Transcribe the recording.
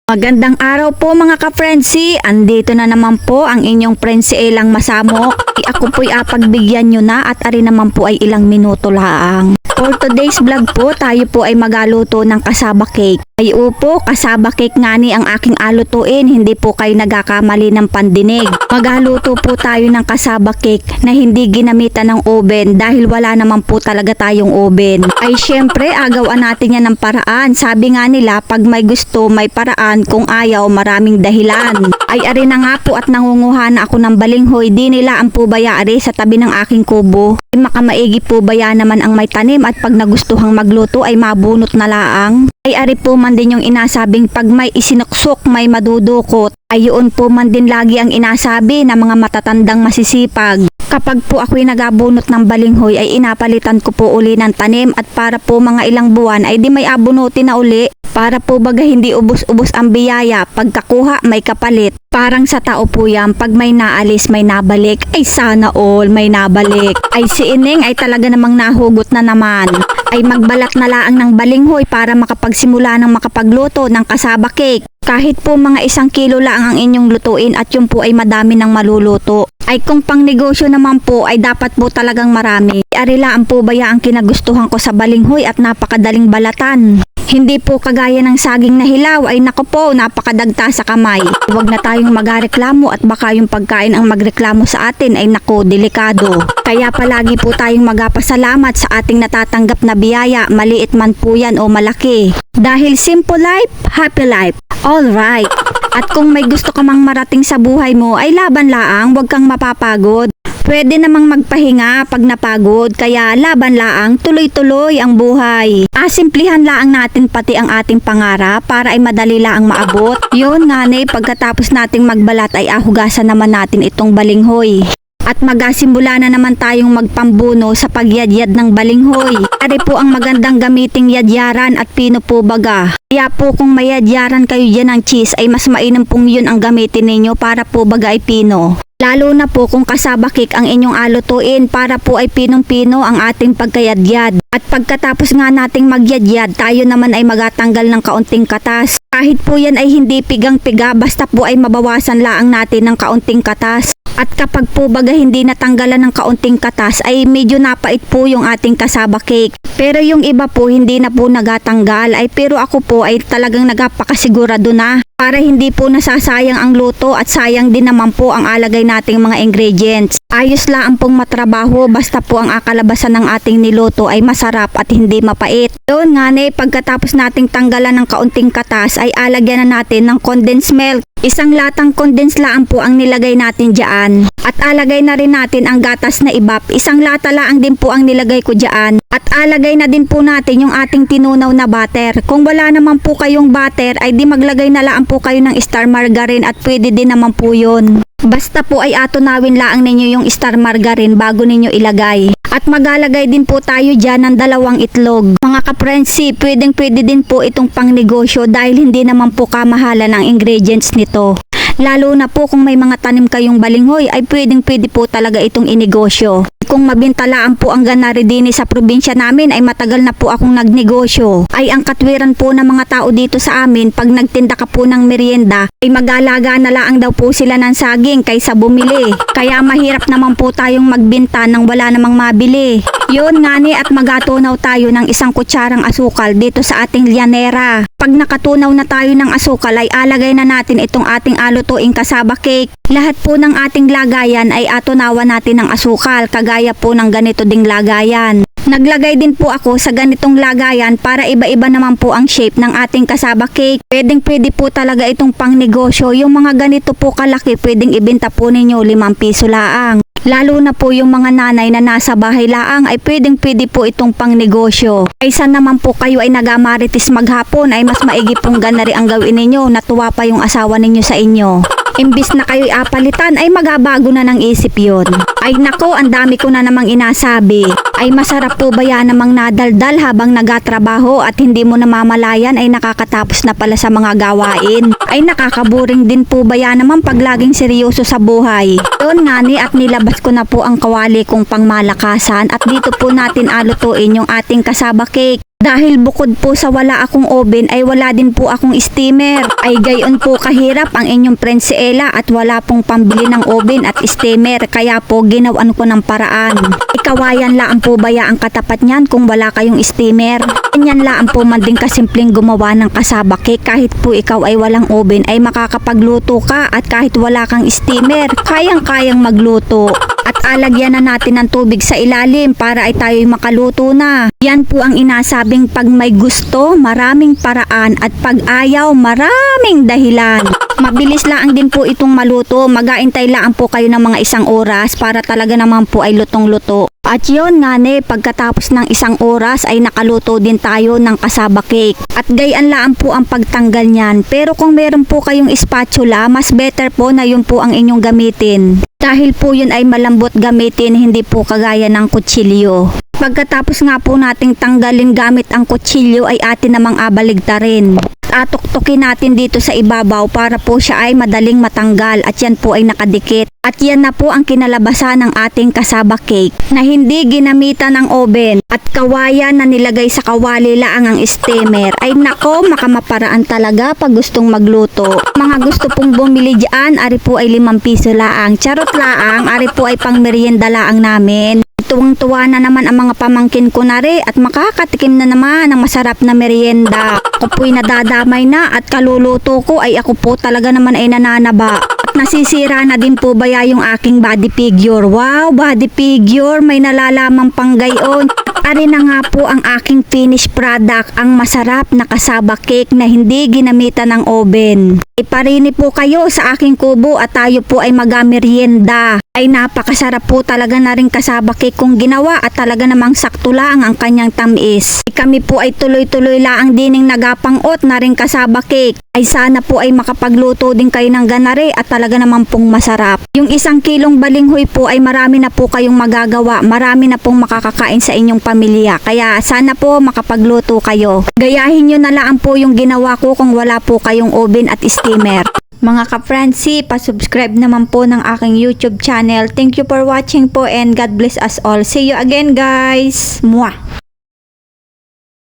Magandang araw po mga ka-Frenzy. Andito na naman po ang inyong Frenzy Elang Masamok. Ako po'y pagbigyan nyo na at ari naman po ay ilang minuto laang. For today's vlog po, tayo po ay magaluto ng kasaba cake. Ay upo, kasaba cake nga ni ang aking alutuin, hindi po kayo nagkakamali ng pandinig. Magaluto po tayo ng kasaba cake na hindi ginamitan ng oven dahil wala naman po talaga tayong oven. Ay syempre, agawan natin yan ng paraan. Sabi nga nila, pag may gusto, may paraan, kung ayaw, maraming dahilan. Ay ari na nga po at nangunguha na ako ng balinghoy, di nila ang po bayari sa tabi ng aking kubo. Ay makamaigi po baya naman ang may tanim at pag nagustuhang magluto ay mabunot na laang. Ay ari po man din yung inasabing pag may isinuksok may madudukot. Ay yun po man din lagi ang inasabi ng mga matatandang masisipag. Kapag po ako'y nagabunot ng balinghoy ay inapalitan ko po uli ng tanim at para po mga ilang buwan ay di may abunutin na uli. Para po baga hindi ubos-ubos ang biyaya, pagkakuha may kapalit. Parang sa tao po yan, pag may naalis may nabalik, ay sana all may nabalik. Ay si Ineng ay talaga namang nahugot na naman. Ay magbalat na laang ng balinghoy para makapagsimula ng makapagluto ng kasaba cake. Kahit po mga 1 kilo lang ang inyong lutuin at yun po ay madami ng maluluto. Ay kung pang negosyo naman po ay dapat po talagang marami. Arilaan po baya ang kinagustuhan ko sa balinghoy at napakadaling balatan. Hindi po kagaya ng saging na hilaw ay nako po napakadagta sa kamay. Huwag na tayong magreklamo at baka yung pagkain ang magreklamo sa atin ay nako delikado. Kaya palagi po tayong magpasalamat sa ating natatanggap na biyaya, maliit man po yan o malaki. Dahil simple life, happy life. Alright. At kung may gusto ka mang marating sa buhay mo ay laban laang, huwag kang mapapagod. Pwede namang magpahinga pag napagod, kaya laban laang, tuloy-tuloy ang buhay. Simplihan laang natin pati ang ating pangarap para ay madali laang maabot. Yun nga na pagkatapos nating magbalat ay ahugasan naman natin itong balinghoy. At magasimula na naman tayong magpambuno sa pagyadyad ng balinghoy. Ari po ang magandang gamiting yadyaran at pino po baga. Kaya po kung may yadyaran kayo dyan ng cheese ay mas mainam pong yun ang gamitin ninyo para po baga ay pino. Lalo na po kung kasaba cake ang inyong alutuin para po ay pinong-pino ang ating pagkayadyad. At pagkatapos nga nating magyadyad, tayo naman ay magatanggal ng kaunting katas. Kahit po yan ay hindi pigang-piga, basta po ay mabawasan laang natin ng kaunting katas. At kapag po baga hindi natanggalan ng kaunting katas ay medyo napait po yung ating kasaba cake. Pero yung iba po hindi na po nagatanggal ay pero ako po ay talagang nagpakasigurado na. Para hindi po nasasayang ang luto at sayang din naman po ang alagay nating mga ingredients. Ayos lang pong matrabaho basta po ang akalabasan ng ating niluto ay masarap at hindi mapait. Doon nga pagkatapos nating tanggalan ng kaunting katas ay alagyan na natin ng condensed milk. 1 latang condensed lang po ang nilagay natin dyan. At alagay na rin natin ang gatas na ibap. 1 lata lang din po ang nilagay ko dyan. At alagay na din po natin yung ating tinunaw na butter. Kung wala naman po kayong butter ay di maglagay na lang po kayo ng star margarine at pwede din naman po yun. Basta po ay atunawin laang ninyo yung star margarine bago ninyo ilagay. At magalagay din po tayo dyan ng 2 itlog. Mga ka-Frenzy, pwede din po itong pangnegosyo dahil hindi naman po kamahalan ang ingredients nito. Lalo na po kung may mga tanim kayong balinghoy ay pwede po talaga itong inegosyo. Kung mabintalaan po ang ganari din sa probinsya namin ay matagal na po akong nagnegosyo. Ay ang katwiran po ng mga tao dito sa amin pag nagtinda ka po ng merienda ay mag-alaga na lang daw po sila ng saging kaysa bumili. Kaya mahirap naman po tayong magbenta nang wala namang mabili. Yun nga at magatunaw tayo ng 1 kutsarang asukal dito sa ating lyanera. Pag nakatunaw na tayo ng asukal ay alagay na natin itong ating alutuing kasaba cake. Lahat po ng ating lagayan ay atunawan natin ng asukal kagaya po ng ganito ding lagayan. Naglagay din po ako sa ganitong lagayan para iba-iba naman po ang shape ng ating kasaba cake. Pwede po talaga itong pangnegosyo. Yung mga ganito po kalaki pwedeng ibenta po ninyo 5 piso laang. Lalo na po yung mga nanay na nasa bahay laang ay pwede po itong pangnegosyo. Kaysa naman po kayo ay nagamarites maghapon ay mas maigi pong ganari ang gawin ninyo, natuwa pa yung asawa ninyo sa inyo. Imbis na kayo'y apalitan ay magabago na ng isip yon. Ay nako, ang dami ko na namang inasabi. Ay masarap po ba yan namang nadaldal habang nagatrabaho at hindi mo namamalayan ay nakakatapos na pala sa mga gawain. Ay nakakaboring din po ba yan naman pag laging seryoso sa buhay. Doon nga at nilabas ko na po ang kawali kong pangmalakasan at dito po natin alutuin yung ating kasaba cake. Dahil bukod po sa wala akong oven ay wala din po akong steamer. Ay gayon po kahirap ang inyong Prinsiela at wala pong pambili ng oven at steamer. Kaya po ginawan ko ng paraan. Ikawayan laan po baya ang katapat niyan kung wala kayong steamer. Ganyan laan po man din kasimpleng gumawa ng kasaba cake. Kahit po ikaw ay walang oven ay makakapagluto ka at kahit wala kang steamer, kayang-kayang magluto. At alagyan na natin ng tubig sa ilalim para ay tayo'y makaluto na. Yan po ang inasabing pag may gusto, maraming paraan at pag ayaw, maraming dahilan. Mabilis lang din po itong maluto. Mag-aintay lang po kayo ng mga 1 oras para talaga naman po ay lutong-luto. At yun nga pagkatapos ng 1 oras ay nakaluto din tayo ng kasaba cake. At gayaan lang po ang pagtanggal niyan. Pero kung meron po kayong spatula, mas better po na yun po ang inyong gamitin. Dahil po yun ay malambot gamitin, hindi po kagaya ng kutsilyo. Pagkatapos nga po nating tanggalin gamit ang kutsilyo ay atin namang abaligtarin. Atuktukin natin dito sa ibabaw para po siya ay madaling matanggal at yan po ay nakadikit. At yan na po ang kinalabasan ng ating kasaba cake na hindi ginamitan ng oven at kawayan na nilagay sa kawali laang ang steamer. Ay nako, makamaparaan talaga pag gustong magluto. Mga gusto pong bumili dyan, ari po ay 5 piso laang. Charot laang, ari po ay pang merienda laang namin. Tuwang-tuwa na naman ang mga pamangkin ko na rin at makakatikim na naman ng masarap na merienda. Ako po'y nadadamay na at kaluluto ko ay ako po talaga naman ay nananaba. At nasisira na din po baya yung aking body figure. Wow, body figure, may nalalaman pang gayon. Ari na nga po ang aking finished product, ang masarap na kasaba cake na hindi ginamitan ng oven. Iparini po kayo sa aking kubo at tayo po ay magamerienda. Ay napakasarap po talaga na rin kasaba cake kung ginawa at talaga namang sakto lang ang kanyang tamis. Kami po ay tuloy-tuloy laang dining nagapangot na rin kasaba cake. Ay sana po ay makapagluto din kayo ng ganare at talaga naman pong masarap. Yung 1 kilong balinghoy po ay marami na po kayong magagawa. Marami na pong makakakain sa inyong pamilya. Kaya sana po makapagluto kayo. Gayahin nyo na lang po yung ginawa ko kung wala po kayong oven at steamer. Mga ka-Francie, pa-subscribe naman po ng aking YouTube channel. Thank you for watching po and God bless us all. See you again guys! Mwah!